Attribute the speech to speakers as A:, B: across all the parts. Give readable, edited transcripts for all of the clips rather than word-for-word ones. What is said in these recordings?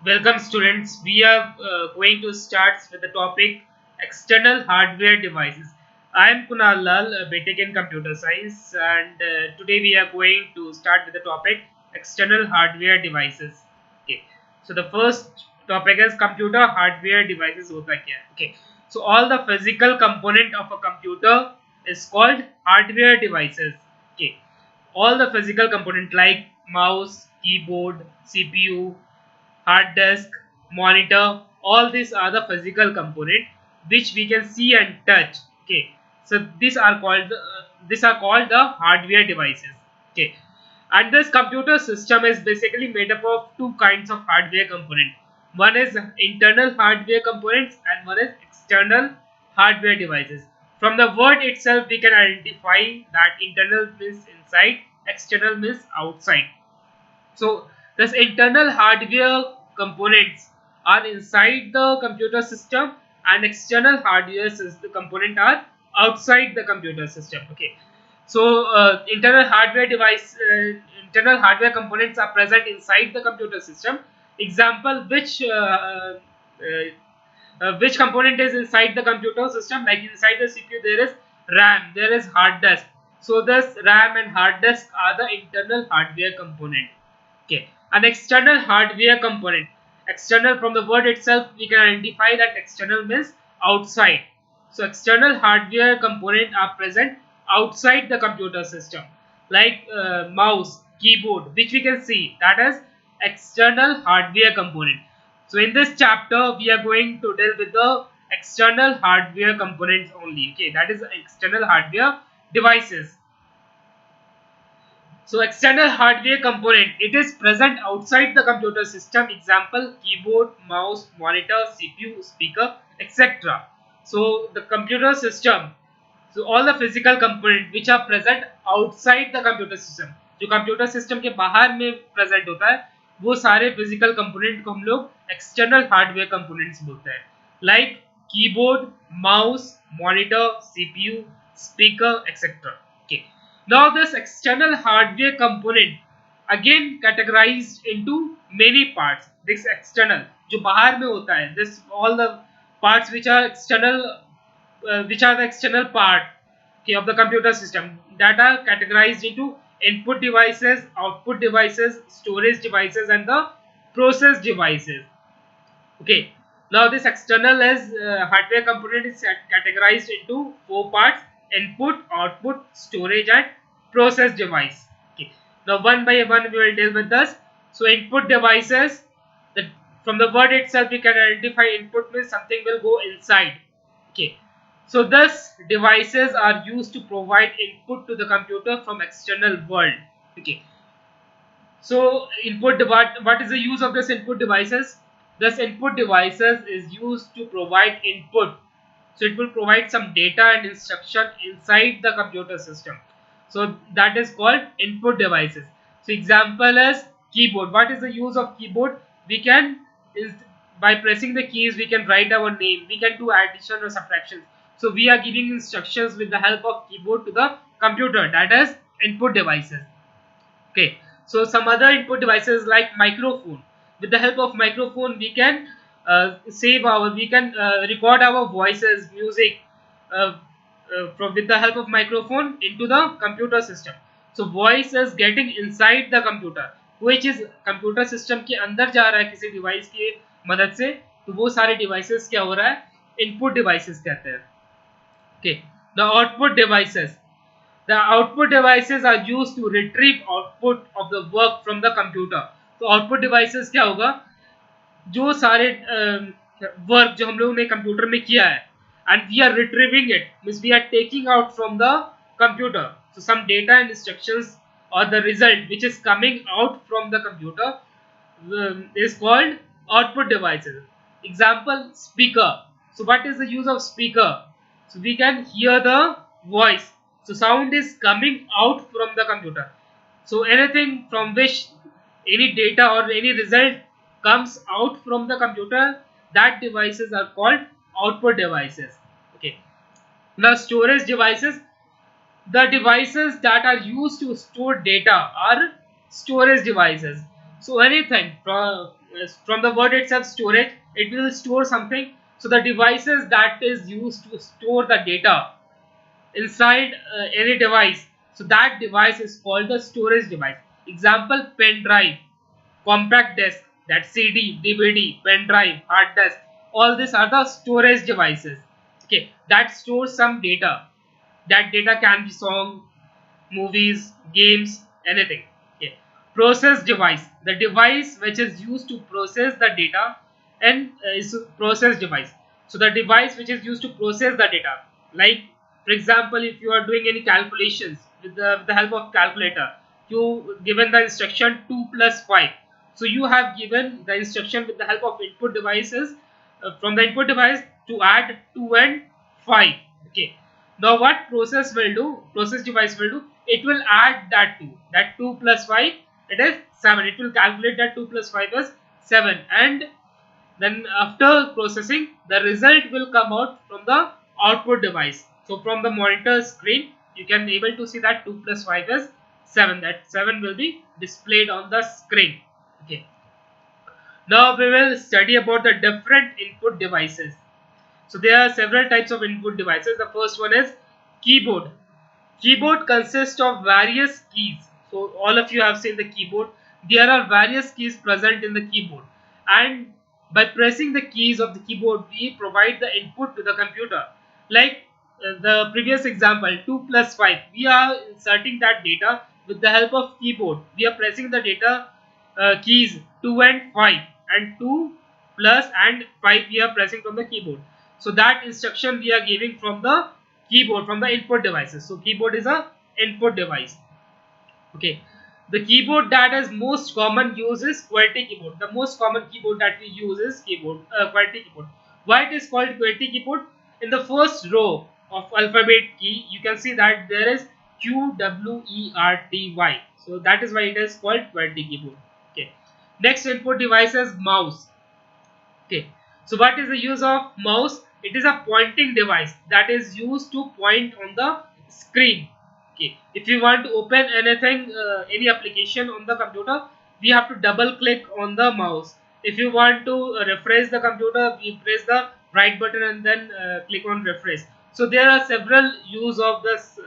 A: Welcome students. We are going to start with the topic external hardware devices. I am Kunal Lal, a BTech in Computer Science, and today we are going to start with the topic external hardware devices. Okay. So the first topic is computer hardware devices. होता क्या है? Okay. So all the physical component of a computer is called hardware devices. Okay. All the physical component like mouse, keyboard, CPU, hard disk, monitor, all these are the physical component which we can see and touch. Okay, so these are called the hardware devices. Okay, and this computer system is basically made up of two kinds of hardware component. One is internal hardware components and one is external hardware devices. From the word itself we can identify that internal means inside, external means outside. So this internal hardware components are inside the computer system and external hardware the component are outside the computer system. Okay. So internal hardware components are present inside the computer system. Example, which component is inside the computer system? Like inside the CPU there is RAM, there is hard disk. So this RAM and hard disk are the internal hardware component. Okay, an external hardware component. External, from the word itself we can identify that external means outside. So external hardware component are present outside the computer system, like mouse, keyboard, which we can see that is external hardware component. So in this chapter we are going to deal with the external hardware components only. Okay, that is external hardware devices. So external hardware component, it is present outside the computer system. Example, keyboard, mouse, monitor, CPU, speaker, etc. So the computer system, so all the physical component which are present outside the computer system, जो computer system के बाहर में present होता है, वो सारे physical component को हम लोग एक्सटर्नल हार्डवेयर कंपोनेंट्स बोलते हैं. Like keyboard, mouse, monitor, CPU, speaker, etcetera. Okay. Now this external hardware component again categorized into many parts. This external जो बाहर में होता है, this all the parts which are external, which are the external part, okay, of the computer system, that are categorized into input devices, output devices, storage devices, and the process devices. Okay, now this external as hardware component is categorized into four parts: input, output, storage, and process device. Okay, now one by one we will deal with this. So input devices, that from the word itself we can identify input means something will go inside. Okay, so thus devices are used to provide input to the computer from external world. Okay, so what is the use of this input devices? This input devices is used to provide input. So it will provide some data and instruction inside the computer system. So that is called input devices. So example is keyboard. What is the use of keyboard? We can is by pressing the keys we can write our name. We can do addition or subtraction. So we are giving instructions with the help of keyboard to the computer. That is input devices. Okay, so some other input devices like microphone. With the help of microphone we can we can record our voices, music, from with the help of microphone into the computer system. So voice is getting inside the computer, which is computer system के अंदर जा रहा है किसी device की मदद से. तो वो सारे डिवाइसेस क्या हो रहा है, इनपुट डिवाइसेस कहते हैं. Okay, the output devices. The output devices are used to retrieve output of the work from the computer. तो output devices क्या होगा, जो सारे वर्क जो हम लोगों ने कंप्यूटर में किया है and we are retrieving it, means we are taking out from the computer. So some data and instructions or the result which is coming out from the computer is called output devices. Example, speaker. So what is the use of speaker? So we can hear the voice. So sound is coming out from the computer. So anything from which any data or any result comes out from the computer, that devices are called output devices. Okay. Now storage devices. The devices that are used to store data are storage devices. So anything from from the word itself storage, it will store something. So the devices that is used to store the data inside any device, so that device is called the storage device. Example, pen drive, compact disc, that CD, DVD, pen drive, hard disk, all these are the storage devices, okay, that stores some data. That data can be song, movies, games, anything. Okay. Process device, the device which is used to process the data, and is process device. So the device which is used to process the data, like for example, if you are doing any calculations with the help of calculator, you given the instruction 2 plus 5. So you have given the instruction with the help of input devices, from the input device to add 2 and 5. Okay, now what process device will do, it will add that 2, that 2 plus 5, it is 7. It will calculate that 2 plus 5 is 7, and then after processing, the result will come out from the output device. So from the monitor screen, you can able to see that 2 plus 5 is 7. That 7 will be displayed on the screen. Okay. Now we will study about the different input devices. So there are several types of input devices. The first one is keyboard. Keyboard consists of various keys. So all of you have seen the keyboard. There are various keys present in the keyboard, and by pressing the keys of the keyboard, we provide the input to the computer. Like the previous example, 2 plus 5. We are inserting that data with the help of keyboard. We are pressing the data keys 2 and 5, and 2 plus and 5 we are pressing from the keyboard. So that instruction we are giving from the keyboard, from the input devices. So keyboard is a input device. Okay, the keyboard that is most common use is QWERTY keyboard. The most common keyboard that we use is QWERTY keyboard. Why it is called QWERTY keyboard? In the first row of alphabet key, you can see that there is QWERTY. So that is why it is called QWERTY keyboard. Okay. Next input device is mouse. Okay, so what is the use of mouse? It is a pointing device that is used to point on the screen. Okay, if you want to open anything, any application on the computer, we have to double click on the mouse. If you want to refresh the computer, we press the right button and then click on refresh. So there are several use of this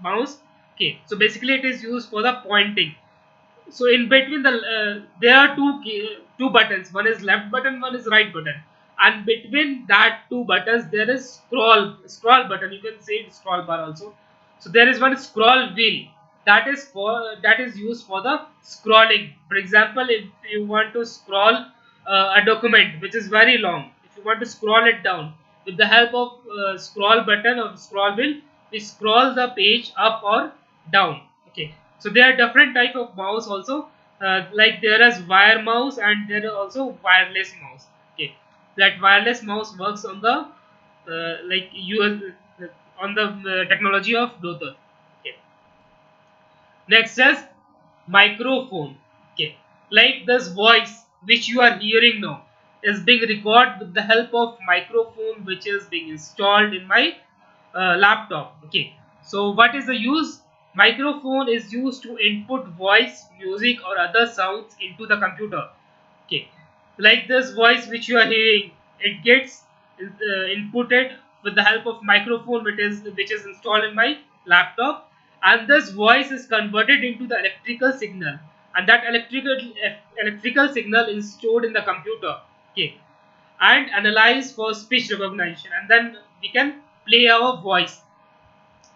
A: mouse. Okay, so basically it is used for the pointing. So in between there are two buttons, one is left button, one is right button, and between that two buttons there is scroll button, you can say it scroll bar also. So there is one scroll wheel that is used for the scrolling. For example, if you want to scroll a document which is very long, if you want to scroll it down, with the help of scroll button or scroll wheel, we scroll the page up or down. Okay, so there are different type of mouse also, like there is wire mouse and there is also wireless mouse. Okay, that wireless mouse works on the like you on the technology of Bluetooth. Okay, next is microphone. Okay, like this voice which you are hearing now is being recorded with the help of microphone which is being installed in my laptop. Okay, so what is the use? Microphone is used to input voice, music or other sounds into the computer. Okay, like this voice which you are hearing, it gets inputted with the help of microphone which is installed in my laptop, and this voice is converted into the electrical signal, and that electrical signal is stored in the computer. Okay, and analyzed for speech recognition, and then we can play our voice.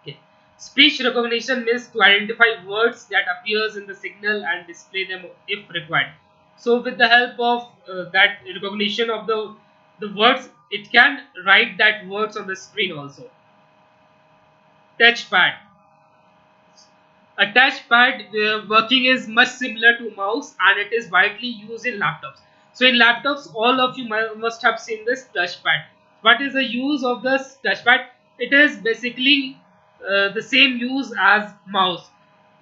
A: Okay. Speech recognition means to identify words that appears in the signal and display them if required. So with the help of that recognition of the words, it can write that words on the screen also. Touchpad. A touchpad working is much similar to mouse, and it is widely used in laptops. So in laptops, all of you must have seen this touchpad. What is the use of this touchpad? It is basically the same use as mouse.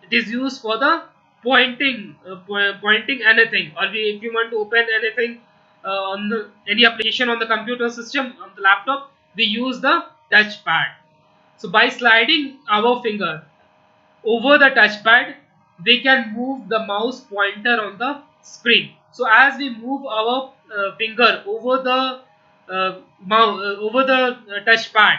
A: It is used for the pointing anything, or if you want to open anything on any application on the computer system on the laptop, we use the touchpad. So by sliding our finger over the touchpad, we can move the mouse pointer on the screen. So as we move our finger over the over the touchpad,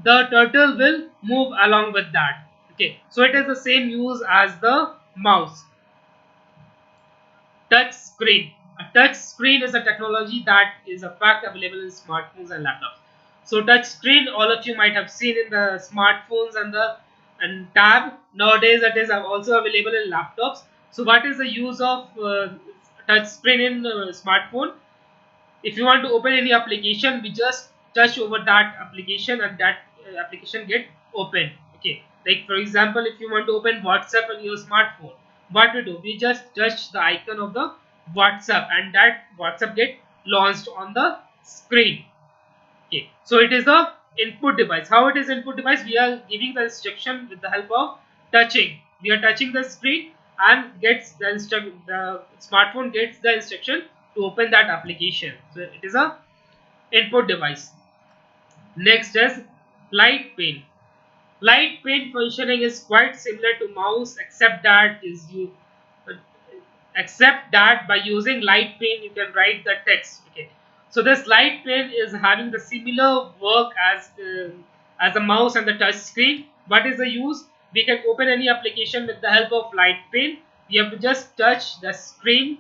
A: the turtle will move along with that. Okay, so it is the same use as the mouse. Touch screen. A touch screen is a technology that is a fact available in smartphones and laptops. So touch screen, all of you might have seen in the smartphones and the and tab. Nowadays, it is also available in laptops. So what is the use of touch screen in smartphone? If you want to open any application, we just touch over that application and that application get open. Okay, like for example, if you want to open WhatsApp on your smartphone, what we do, we just touch the icon of the WhatsApp and that WhatsApp get launched on the screen. Okay, so it is the input device. How it is input device? We are giving the instruction with the help of touching. We are touching the screen and gets the smartphone gets the instruction to open that application. So it is a input device. Next is light pane. Light pane functioning is quite similar to mouse, except that by using light pane you can write the text. Okay, so this light pane is having the similar work as the mouse and the touch screen. What is the use? We can open any application with the help of light pane. We have to just touch the screen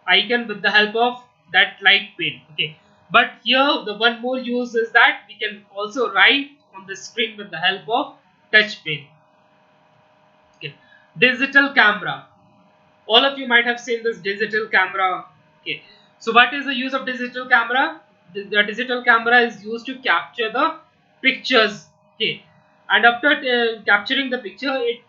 A: icon with the help of that light pane. Okay, but here the one more use is that we can also write on the screen with the help of touch pane. Okay, digital camera. All of you might have seen this digital camera. Okay, so what is the use of digital camera? The digital camera is used to capture the pictures. Okay, and after capturing the picture, it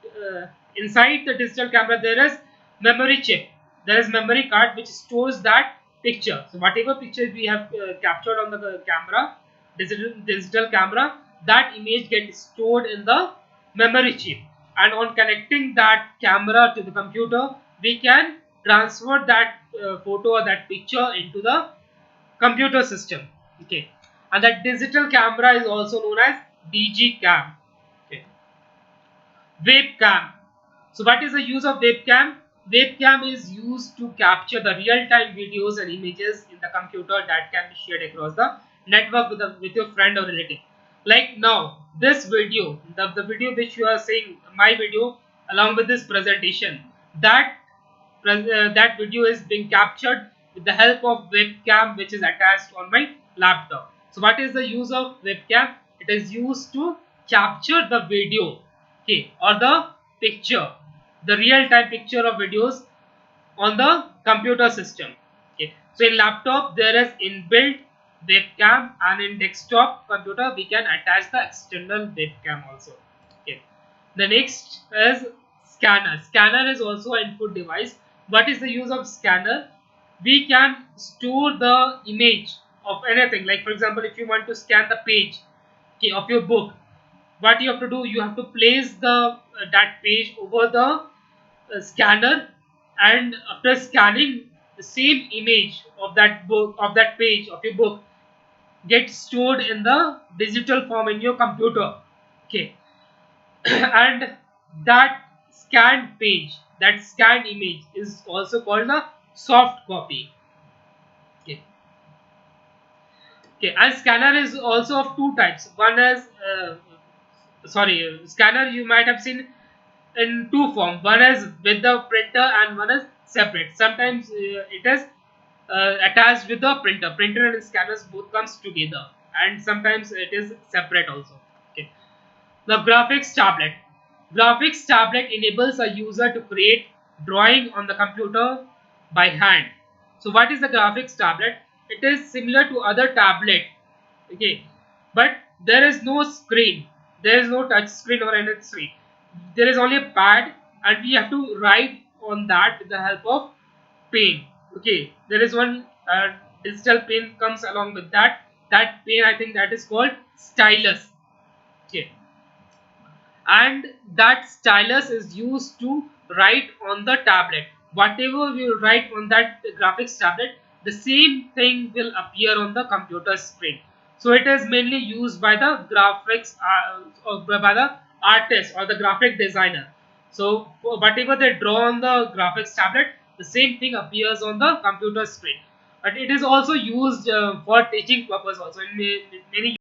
A: inside the digital camera there is memory chip. There is memory card which stores that picture. So whatever picture we have captured on the camera, digital camera, that image gets stored in the memory chip, and on connecting that camera to the computer, we can transfer that photo or that picture into the computer system. Okay, and that digital camera is also known as DG cam. Okay, webcam. So what is the use of webcam? Webcam is used to capture the real-time videos and images in the computer that can be shared across the network with your friend or relative. Like now, this video, the video which you are seeing, my video, along with this presentation, that video is being captured with the help of webcam which is attached on my laptop. So what is the use of webcam? It is used to capture the video, okay, or the picture, the real-time picture of videos on the computer system. Okay, so in laptop there is inbuilt webcam, and in desktop computer we can attach the external webcam also. Okay, the next is scanner. Scanner is also an input device. What is the use of scanner? We can store the image of anything. Like for example, if you want to scan the page, okay, of your book, what you have to do, you have to place the that page over the scanner, and after scanning, the same image of that book, of that page of your book, gets stored in the digital form in your computer. Okay, and that scanned page, that scanned image is also called a soft copy. Okay, okay, and scanner is also of two types. One is scanner you might have seen in two forms. One is with the printer and one is separate. Sometimes it is attached with the printer and scanners both comes together, and sometimes it is separate also. Okay, the graphics tablet. Graphics tablet enables a user to create drawing on the computer by hand. So what is the graphics tablet? It is similar to other tablet. Okay, but there is no screen. There is no touch screen or any screen. There is only a pad, and we have to write on that with the help of pen. Okay, there is one digital pen comes along with that. That pen, I think that is called stylus. Okay, and that stylus is used to write on the tablet. Whatever we write on that graphics tablet, the same thing will appear on the computer screen. So it is mainly used by the graphics or by the artist or the graphic designer. So whatever they draw on the graphics tablet, the same thing appears on the computer screen. But it is also used for teaching purpose also in many